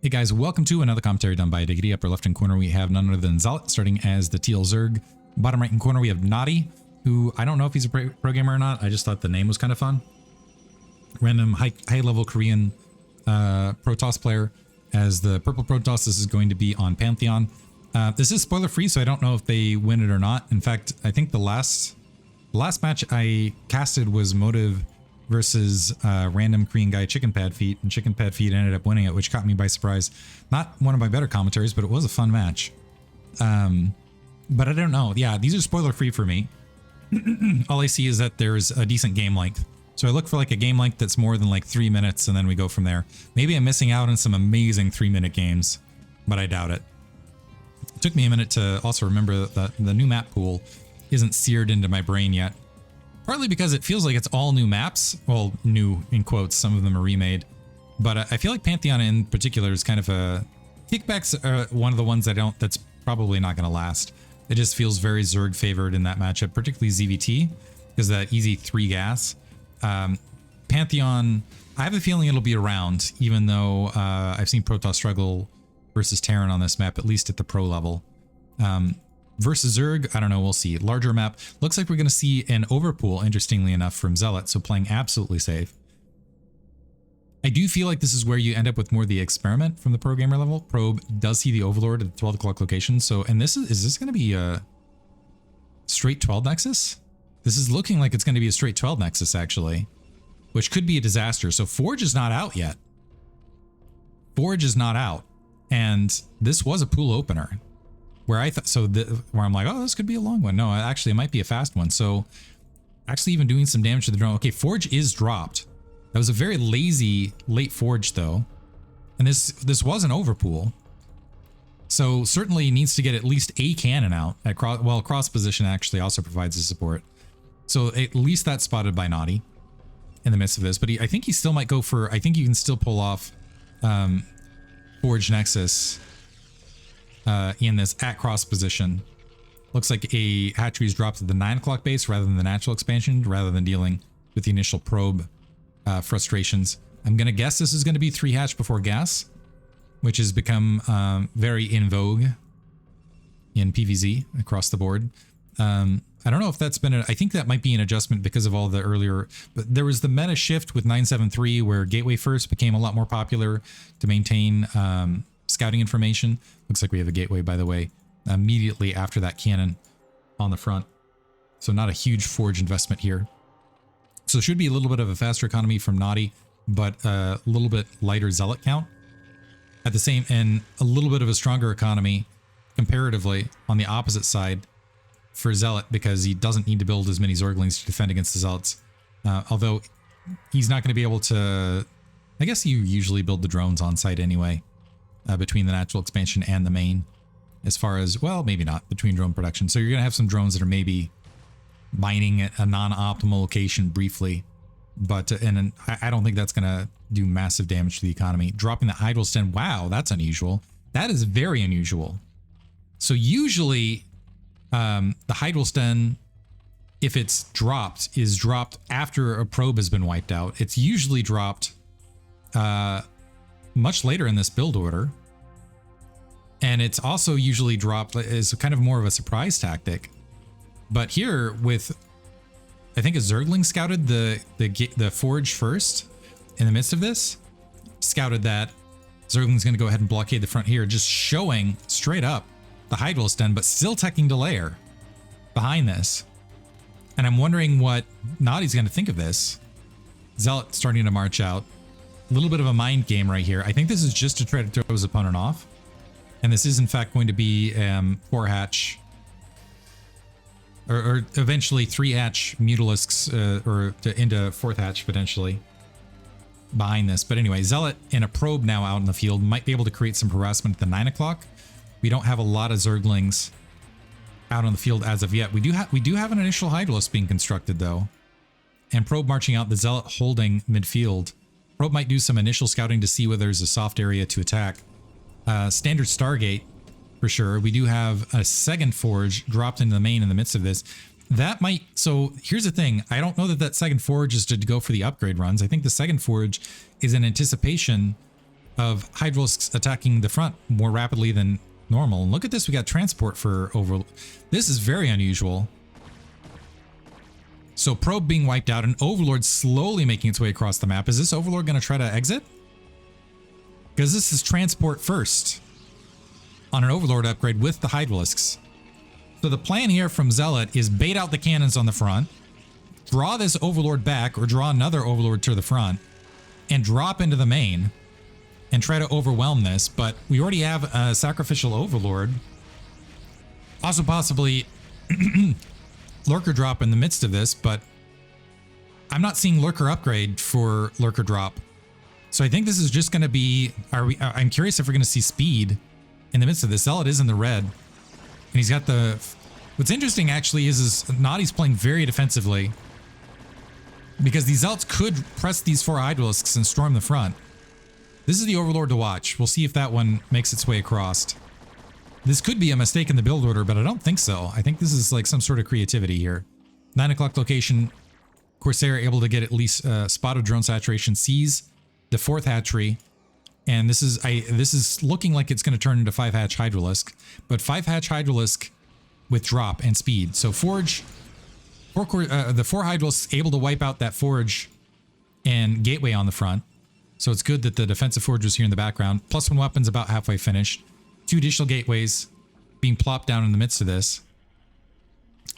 Hey guys, welcome to another commentary done by Diggity. Upper left hand corner we have none other than Zelot, starting as the teal Zerg. Bottom right hand corner we have Naughty, who I don't know if he's a pro gamer or not. I just thought the name was kind of fun. Random high level Korean Protoss player. As the purple Protoss, this is going to be on Patheon. This is spoiler free, so I don't know if they win it or not. In fact, I think the last match I casted was Motive versus random Korean guy Chicken Pad Feet, and Chicken Pad Feet ended up winning it, which caught me by surprise. Not one of my better commentaries, but it was a fun match. But I don't know. Yeah, these are spoiler free for me. All I see is that there's a decent game length. So I look for like a game length that's more than like 3 minutes, and then we go from there. Maybe I'm missing out on some amazing 3-minute games, but I doubt it. It took me a minute to also remember that the new map pool isn't seared into my brain yet. Partly because it feels like it's all new maps. Well, new in quotes, some of them are remade. But I feel like Patheon in particular is kind of a... Kickbacks are one of the ones that's probably not going to last. It just feels very Zerg favored in that matchup, particularly ZVT, because of that easy 3 gas. Patheon, I have a feeling it'll be around, even though I've seen Protoss struggle versus Terran on this map, at least at the pro level. Versus Zerg, I don't know, we'll see. Larger map. Looks like we're going to see an overpool, interestingly enough, from Zelot, so playing absolutely safe. I do feel like this is where you end up with more of the experiment from the pro gamer level. Probe does see the Overlord at the 12 o'clock location, so, and this is this going to be a straight 12 Nexus? This is looking like it's going to be a straight 12 Nexus, actually, which could be a disaster. So Forge is not out yet. Forge is not out, and this was a pool opener. Where I thought, where I'm like, oh, this could be a long one. No, actually, it might be a fast one. So, actually, even doing some damage to the drone. Okay, Forge is dropped. That was a very lazy late Forge, though, and this was an overpool. So certainly needs to get at least a cannon out at cross position actually also provides the support. So at least that's spotted by Naughty in the midst of this. But I think he still might go for. I think you can still pull off Forge Nexus. In this at cross position. Looks like a hatchery is dropped at the 9 o'clock base rather than the natural expansion, rather than dealing with the initial probe frustrations. I'm going to guess this is going to be 3 hatch before gas, which has become very in vogue in PvZ across the board. I don't know if that's been, I think that might be an adjustment because of all the earlier, but there was the meta shift with 973 where Gateway First became a lot more popular to maintain scouting information. Looks like we have a gateway, by the way, immediately after that cannon on the front. So not a huge Forge investment here. So it should be a little bit of a faster economy from Naughty, but a little bit lighter Zealot count. At the same, and a little bit of a stronger economy comparatively on the opposite side for Zealot, because he doesn't need to build as many Zerglings to defend against the Zealots. Although he's not going to be able to, I guess you usually build the drones on site anyway. Between the natural expansion and the main, as far as, well, maybe not between drone production. So you're going to have some drones that are maybe mining at a non-optimal location briefly, but and I don't think that's going to do massive damage to the economy. Dropping the Hydro Sten, wow, that's unusual. That is very unusual. So usually the Hydro Sten, if it's dropped, is dropped after a probe has been wiped out. It's usually dropped much later in this build order. And it's also usually dropped as kind of more of a surprise tactic. But here with, I think a Zergling scouted the Forge first in the midst of this. Scouted that. Zergling's going to go ahead and blockade the front here, just showing straight up the Hydro Sten, but still teching to layer behind this. And I'm wondering what Naughty's going to think of this. Zealot starting to march out. A little bit of a mind game right here. I think this is just to try to throw his opponent off. And this is in fact going to be 4 hatch. Or eventually 3 hatch Mutalisks into 4th hatch potentially. Behind this. But anyway, Zealot in a probe now out in the field might be able to create some harassment at the 9 o'clock. We don't have a lot of Zerglings out on the field as of yet. We do have an initial Hydralisk being constructed though. And probe marching out, the Zealot holding midfield. Probe might do some initial scouting to see whether there's a soft area to attack. Standard Stargate, for sure. We do have a second Forge dropped into the main in the midst of this. That might... So here's the thing. I don't know that second Forge is to go for the upgrade runs. I think the second Forge is in anticipation of Hydralisks attacking the front more rapidly than normal. And look at this, we got transport for Overlord. This is very unusual. So Probe being wiped out and Overlord slowly making its way across the map. Is this Overlord going to try to exit? Because this is transport first on an Overlord upgrade with the Hydralisks. So the plan here from Zelot is bait out the cannons on the front, draw this Overlord back or draw another Overlord to the front, and drop into the main and try to overwhelm this. But we already have a sacrificial Overlord. Also possibly Lurker drop in the midst of this, but I'm not seeing Lurker upgrade for Lurker drop. So I think this is just going to be, I'm curious if we're going to see speed in the midst of this. Zelot is in the red. And he's got the, what's interesting actually is Naughty's playing very defensively because these Zealots could press these 4 Hydralisks and storm the front. This is the Overlord to watch. We'll see if that one makes its way across. This could be a mistake in the build order, but I don't think so. I think this is like some sort of creativity here. 9 o'clock location, Corsair able to get at least a spot of drone saturation, sees the 4th hatchery, and this is looking like it's going to turn into 5-hatch Hydralisk, but 5-hatch Hydralisk with drop and speed. So Forge, the 4 Hydralisks able to wipe out that Forge and Gateway on the front. So it's good that the defensive Forge was here in the background. +1 weapons about halfway finished. 2 additional gateways being plopped down in the midst of this.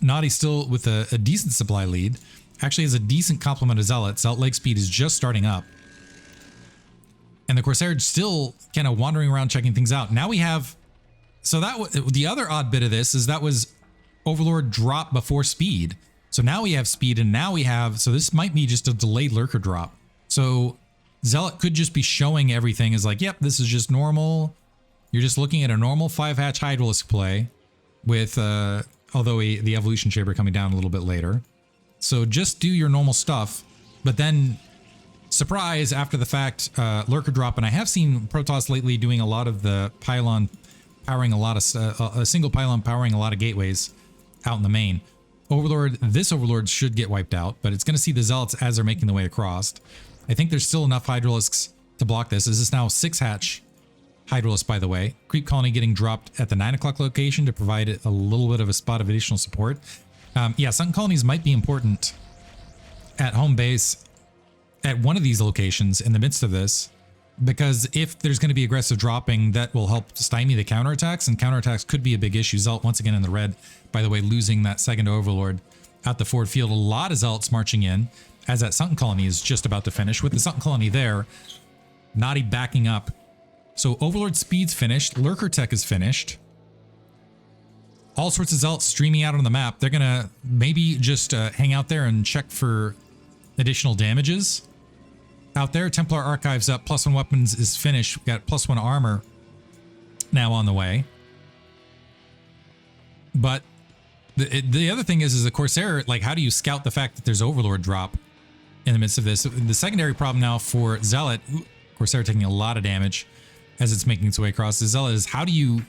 Naughty still with a decent supply lead. Actually has a decent complement of Zealot. Zealot leg speed is just starting up. And the Corsair still kind of wandering around checking things out. Now we have... So the other odd bit of this is that was Overlord drop before speed. So now we have speed and now we have... So this might be just a delayed Lurker drop. So Zealot could just be showing everything as like, yep, this is just normal... You're just looking at a normal 5-hatch Hydralisk play with, although the Evolution Chamber coming down a little bit later. So just do your normal stuff, but then surprise after the fact, Lurker drop. And I have seen Protoss lately doing a lot of the pylon powering a lot of, a single pylon powering a lot of gateways out in the main. Overlord, this Overlord should get wiped out, but it's going to see the Zealots as they're making the way across. I think there's still enough Hydralisks to block this. This is now 6-hatch Hydralisk, by the way. Creep Colony getting dropped at the 9 o'clock location to provide a little bit of a spot of additional support. Yeah, Sunken Colonies might be important at home base at one of these locations in the midst of this, because if there's going to be aggressive dropping, that will help stymie the counterattacks, and counterattacks could be a big issue. Zealot once again in the red, by the way, losing that second Overlord out the forward field. A lot of Zealots marching in as that Sunken Colony is just about to finish. With the Sunken Colony there, Naughty backing up. So Overlord speed's finished, Lurker tech is finished. All sorts of Zealots streaming out on the map. They're gonna maybe just hang out there and check for additional damages out there. Templar Archives up, +1 weapons is finished. We've got +1 armor now on the way. But the other thing is the Corsair, like, how do you scout the fact that there's Overlord drop in the midst of this? The secondary problem now for Zealot, Corsair taking a lot of damage as it's making its way across the Zealot, is how do you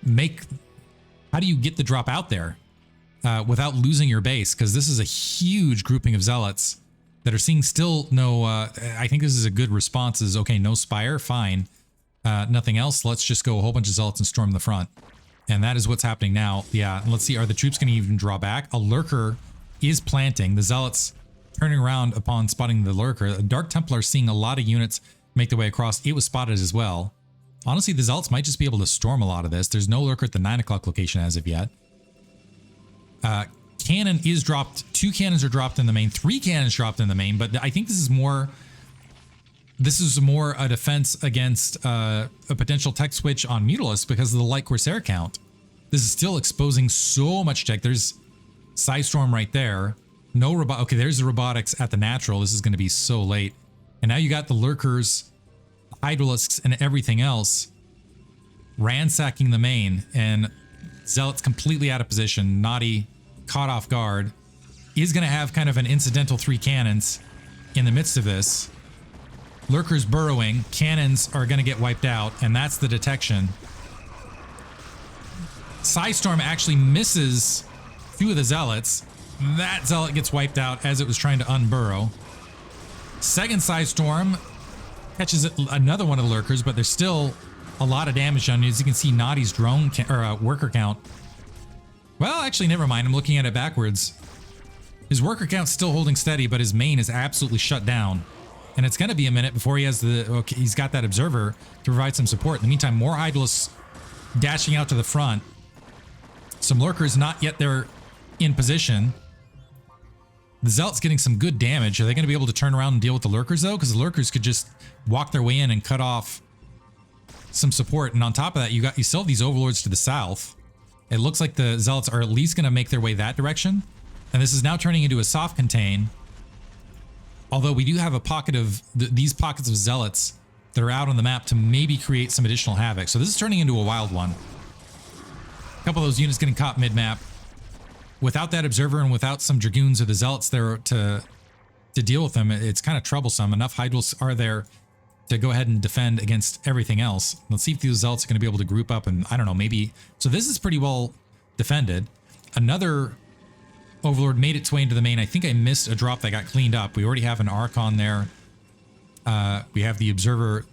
get the drop out there without losing your base? Because this is a huge grouping of Zealots that are seeing still no, I think this is a good response is, okay, no Spire, fine. Nothing else, let's just go a whole bunch of Zealots and storm the front. And that is what's happening now. Yeah, let's see, are the troops going to even draw back? A Lurker is planting. The Zealots turning around upon spotting the Lurker. A Dark Templar seeing a lot of units make their way across. It was spotted as well. Honestly, the Zealots might just be able to storm a lot of this. There's no Lurker at the 9 o'clock location as of yet. Cannon is dropped. 2 cannons are dropped in the main. 3 cannons dropped in the main, but I think this is more a defense against a potential tech switch on Mutalisk because of the light Corsair count. This is still exposing so much tech. There's Psystorm right there. No robot. Okay, there's the robotics at the natural. This is going to be so late. And now you got the Lurkers, Hydralisks, and everything else ransacking the main, and Zealot's completely out of position. Naughty, caught off guard, is going to have kind of an incidental 3 cannons in the midst of this. Lurkers burrowing, cannons are going to get wiped out, and that's the detection. Psystorm actually misses 2 of the Zealots. That Zealot gets wiped out as it was trying to unburrow. Second Psystorm Catches another one of the lurkers, but there's still a lot of damage done. As you can see, Naughty's drone worker count. Well, actually, never mind. I'm looking at it backwards. His worker count's still holding steady, but his main is absolutely shut down. And it's going to be a minute before he has the... Okay, he's got that observer to provide some support. In the meantime, more Hydralisks dashing out to the front. Some lurkers not yet there in position. The Zealot's getting some good damage. Are they going to be able to turn around and deal with the lurkers, though? Because the lurkers could just walk their way in and cut off some support. And on top of that, you still have these overlords to the south. It looks like the Zealots are at least going to make their way that direction. And this is now turning into a soft contain. Although we do have a pocket of these pockets of Zealots that are out on the map to maybe create some additional havoc. So this is turning into a wild one. A couple of those units getting caught mid-map. Without that observer and without some Dragoons or the Zealots there to deal with them, it's kind of troublesome. Enough Hydrals are there to go ahead and defend against everything else. Let's see if these Zealots are going to be able to group up and, I don't know, maybe... So this is pretty well defended. Another Overlord made its way into the main. I think I missed a drop that got cleaned up. We already have an Archon there. We have the Observer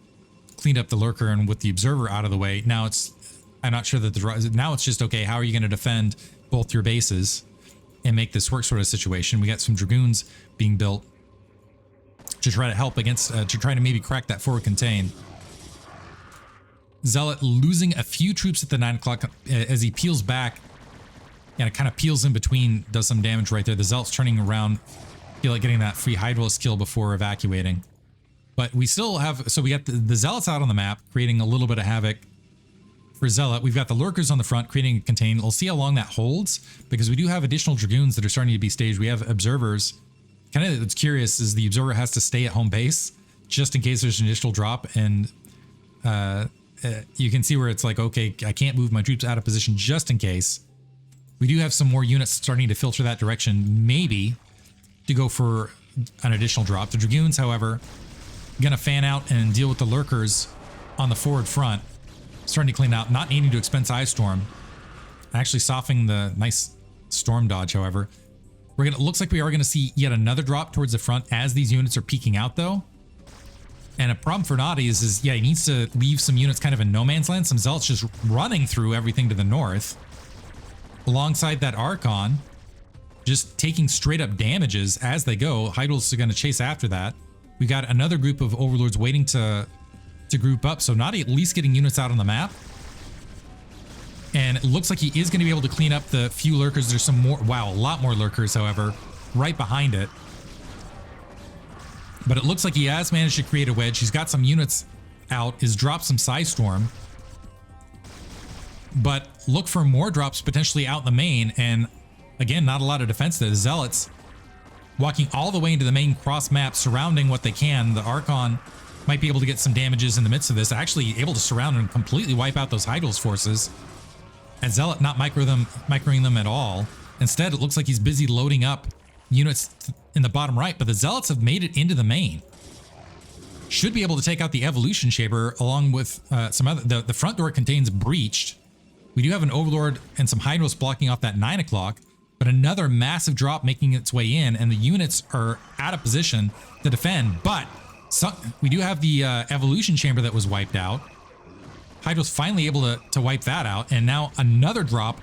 cleaned up the Lurker, and with the Observer out of the way, now it's... I'm not sure that the... Now it's just, okay, how are you going to defend both your bases and make this work sort of situation? We got some Dragoons being built to try to help against, to try to maybe crack that forward contain. Zealot losing a few troops at the 9 o'clock as he peels back, and it kind of peels in between, does some damage right there. The Zealot's turning around, feel like getting that free Hydralisk kill before evacuating. But we still have, so we got the Zealots out on the map, creating a little bit of havoc for Zealot. We've got the Lurkers on the front, creating a contain. We'll see how long that holds, because we do have additional Dragoons that are starting to be staged. We have Observers. Kind of what's curious is the Observer has to stay at home base, just in case there's an additional drop, and you can see where it's like, okay, I can't move my troops out of position just in case. We do have some more units starting to filter that direction, maybe to go for an additional drop. The Dragoons, however, gonna fan out and deal with the Lurkers on the forward front, starting to clean out, not needing to expense Ice Storm. Actually softening the nice storm dodge, however. Looks like we are gonna see yet another drop towards the front as these units are peeking out, though. And a problem for Naughty is yeah, he needs to leave some units kind of in no man's land. Some Zealots just running through everything to the north. Alongside that Archon, just taking straight up damages as they go. Hydrals are going to chase after that. We got another group of Overlords waiting to group up. So Naughty at least getting units out on the map. And it looks like he is going to be able to clean up the few Lurkers. There's some more, wow, a lot more Lurkers, however, right behind it. But it looks like he has managed to create a wedge. He's got some units out, has dropped some Psystorm. But look for more drops potentially out in the main. And again, not a lot of defense there. The Zealots walking all the way into the main cross map, surrounding what they can. The Archon might be able to get some damages in the midst of this. Actually able to surround and completely wipe out those Hydrals forces. And Zealot not microing them at all. Instead, it looks like he's busy loading up units in the bottom right. But the Zealots have made it into the main. Should be able to take out the Evolution Shaper along with some other... The front door contains breached. We do have an Overlord and some Hydrals blocking off that 9 o'clock, but another massive drop making its way in, and the units are out of position to defend. But we do have the Evolution Chamber that was wiped out. Hydral's finally able to wipe that out, and now another drop,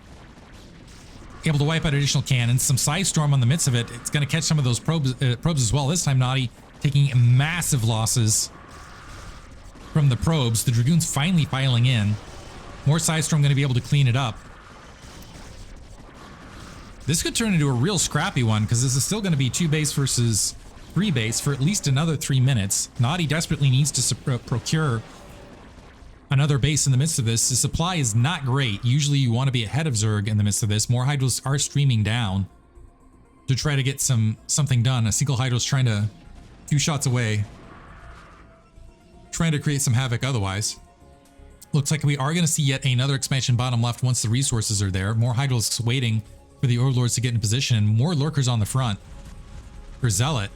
able to wipe out additional cannons. Some Psystorm on the midst of it. It's going to catch some of those probes as well. This time Naughty taking massive losses from the probes. The Dragoons finally filing in. More Psystorm going to be able to clean it up. This could turn into a real scrappy one, because this is still going to be 2 base versus 3 base for at least another 3 minutes. Naughty desperately needs to procure another base in the midst of this. The supply is not great. Usually you want to be ahead of Zerg in the midst of this. More Hydrals are streaming down to try to get something done. A single Hydral's trying to 2 shots away, trying to create some havoc otherwise. Looks like we are going to see yet another expansion bottom left once the resources are there. More Hydrals waiting for the Overlords to get in position, and more Lurkers on the front for Zealot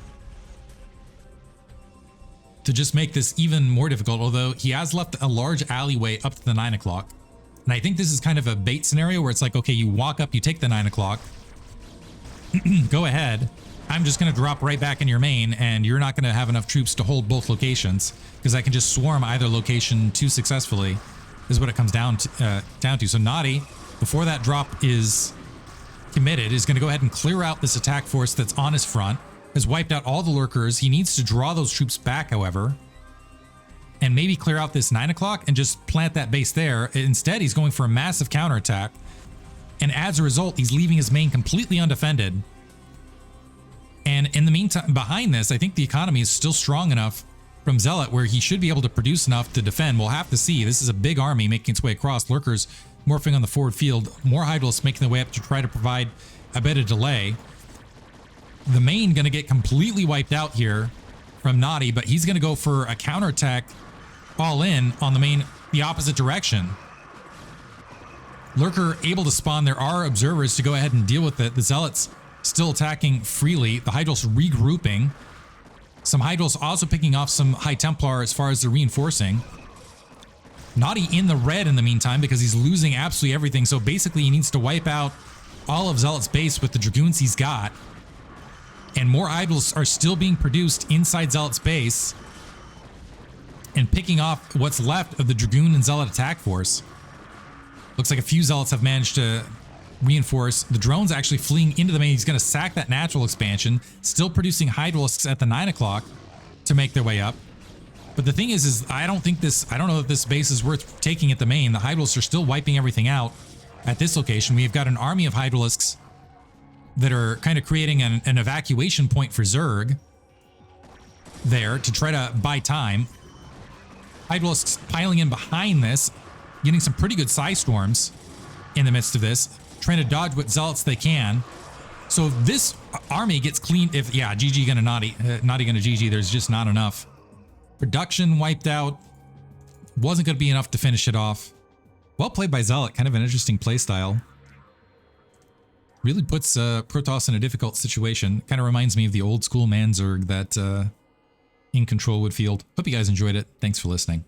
to just make this even more difficult, although he has left a large alleyway up to the 9 o'clock. And I think this is kind of a bait scenario where it's like, okay, you walk up, you take the 9 o'clock, go ahead, I'm just going to drop right back in your main, and you're not going to have enough troops to hold both locations, because I can just swarm either location too successfully, is what it comes down to. So Naughty, before that drop is committed, is going to go ahead and clear out this attack force that's on his front, has wiped out all the lurkers. He needs to draw those troops back, however, and maybe clear out this 9 o'clock and just plant that base there. Instead, he's going for a massive counterattack, and as a result, he's leaving his main completely undefended. And in the meantime, behind this, I think the economy is still strong enough from Zelot where he should be able to produce enough to defend. We'll have to see. This is a big army making its way across. Lurkers morphing on the forward field. More Hydralisks making their way up to try to provide a bit of delay. The main going to get completely wiped out here from Naughty, but he's going to go for a counterattack all in on the main, the opposite direction. Lurker able to spawn. There are observers to go ahead and deal with it. The Zealots still attacking freely. The Hydrals regrouping. Some Hydrals also picking off some High Templar as far as the reinforcing. Naughty in the red in the meantime because he's losing absolutely everything. So basically he needs to wipe out all of Zelot's base with the Dragoons he's got. And more Hydrals are still being produced inside Zelot's base and picking off what's left of the Dragoon and Zealot attack force. Looks like a few Zealots have managed to reinforce. The drone's actually fleeing into the main. He's going to sack that natural expansion, still producing Hydralisks at the 9 o'clock to make their way up. But the thing is I don't know that this base is worth taking at the main. The Hydralisks are still wiping everything out at this location. We've got an army of Hydralisks that are kind of creating an evacuation point for Zerg there to try to buy time. Hydralisks piling in behind this, getting some pretty good Psy Storms in the midst of this, trying to dodge what Zealots they can. So if this army gets cleaned, GG gonna Naughty gonna GG, there's just not enough. Production wiped out, wasn't gonna be enough to finish it off. Well played by Zelot, kind of an interesting playstyle. Really puts Protoss in a difficult situation. Kind of reminds me of the old school Manzerg that In Control would field. Hope you guys enjoyed it. Thanks for listening.